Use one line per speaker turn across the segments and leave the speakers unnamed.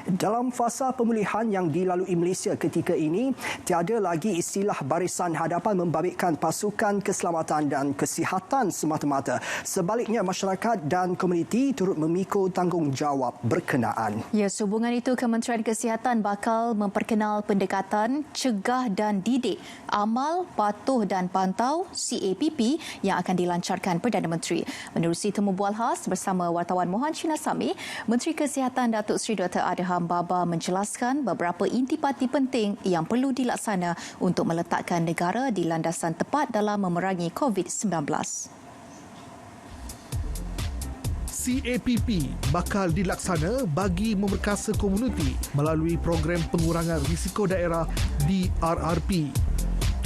Dalam fasa pemulihan yang dilalui Malaysia ketika ini, tiada lagi istilah barisan hadapan membabitkan pasukan keselamatan dan kesihatan semata-mata. Sebaliknya, masyarakat dan komuniti turut memikul tanggungjawab berkenaan.
Ya, sehubungan itu Kementerian Kesihatan bakal memperkenal pendekatan cegah dan didik amal, patuh dan pantau CAPP yang akan dilancarkan Perdana Menteri. Menerusi temu bual khas bersama wartawan Mohan Chinasamy, Menteri Kesihatan Datuk Seri Dr. Adham Baba menjelaskan beberapa intipati penting yang perlu dilaksana untuk meletakkan negara di landasan tepat dalam memerangi COVID-19.
CAPP bakal dilaksana bagi memperkasa komuniti melalui program pengurangan risiko daerah DRRP.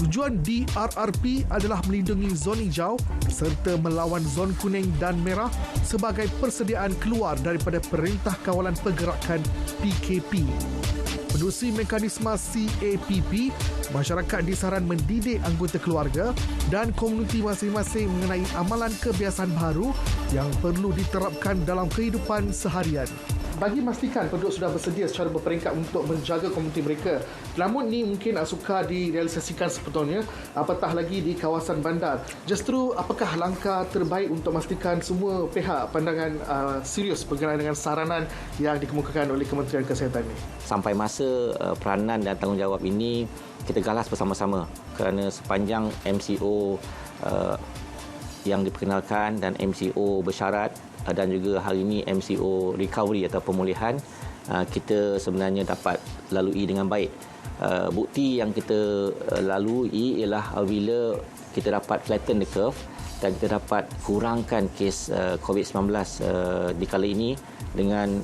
Tujuan DRRP adalah melindungi zon hijau serta melawan zon kuning dan merah sebagai persediaan keluar daripada Perintah Kawalan Pergerakan PKP. Menerusi mekanisme CAPP, masyarakat disaran mendidik anggota keluarga dan komuniti masing-masing mengenai amalan kebiasaan baru yang perlu diterapkan dalam kehidupan seharian. Bagi memastikan penduduk sudah bersedia secara berperingkat untuk menjaga komuniti mereka. Namun ini mungkin sukar direalisasikan sepatutnya, apatah lagi di kawasan bandar. Justru apakah langkah terbaik untuk memastikan semua pihak pandangan serius berkenaan dengan saranan yang dikemukakan oleh Kementerian Kesihatan ini?
Sampai masa peranan dan tanggungjawab ini kita galas bersama-sama kerana sepanjang MCO yang diperkenalkan dan MCO bersyarat dan juga hari ini MCO recovery atau pemulihan, kita sebenarnya dapat lalui dengan baik. Bukti yang kita lalui ialah apabila kita dapat flatten the curve dan kita dapat kurangkan kes COVID-19 di kala ini dengan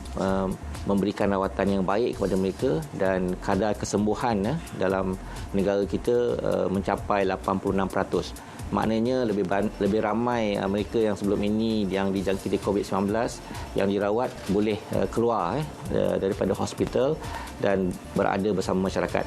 memberikan rawatan yang baik kepada mereka dan kadar kesembuhan dalam negara kita mencapai 86%. Maknanya lebih ramai mereka yang sebelum ini yang dijangkiti COVID-19 yang dirawat boleh keluar daripada hospital dan berada bersama masyarakat.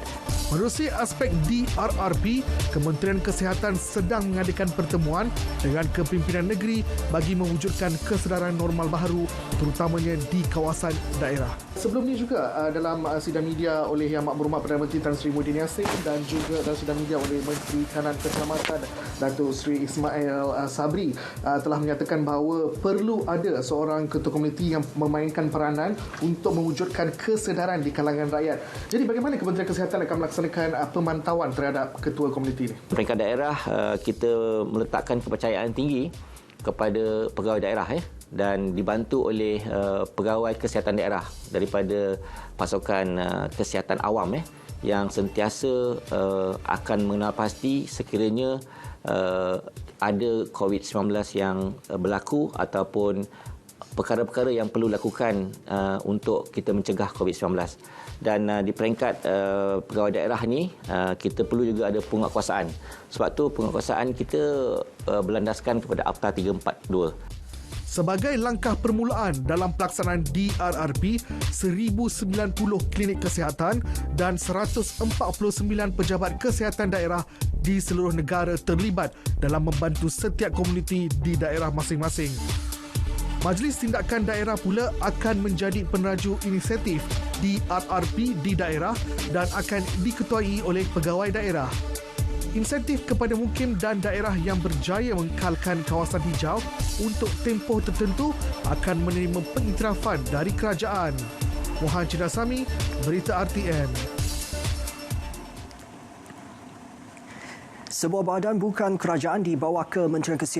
Menerusi aspek DRRP, Kementerian Kesihatan sedang mengadakan pertemuan dengan kepimpinan negeri bagi mewujudkan kesedaran normal baru terutamanya di kawasan daerah. Sebelum ini juga dalam sidang media oleh Yang Berhormat Perdana Menteri Tan Sri Muhyiddin Yassin dan juga dalam sidang media oleh Menteri Kanan Keselamatan Datuk Seri Ismail Sabri telah menyatakan bahawa perlu ada seorang ketua komuniti yang memainkan peranan untuk mewujudkan kesedaran di kalangan rakyat. Jadi bagaimana Kementerian Kesihatan akan melaksanakan pemantauan terhadap ketua komuniti ini?
Peringkat daerah kita meletakkan kepercayaan tinggi kepada pegawai daerah dan dibantu oleh pegawai kesihatan daerah daripada pasukan kesihatan awam yang sentiasa akan mengenal pasti sekiranya ada COVID-19 yang berlaku ataupun perkara-perkara yang perlu lakukan untuk kita mencegah COVID-19. Dan di peringkat pegawai daerah ni kita perlu juga ada penguatkuasaan. Sebab tu penguatkuasaan kita berlandaskan kepada Akta 342.
Sebagai langkah permulaan dalam pelaksanaan DRRP, 1,090 klinik kesihatan dan 149 pejabat kesihatan daerah di seluruh negara terlibat dalam membantu setiap komuniti di daerah masing-masing. Majlis Tindakan Daerah pula akan menjadi peneraju inisiatif DRRP di daerah dan akan diketuai oleh pegawai daerah. Insentif kepada mukim dan daerah yang berjaya mengekalkan kawasan hijau untuk tempoh tertentu akan menerima pengiktirafan dari kerajaan. Mohan Chinasamy, Berita RTM.
Sebuah badan bukan kerajaan di bawah Kementerian Kesihatan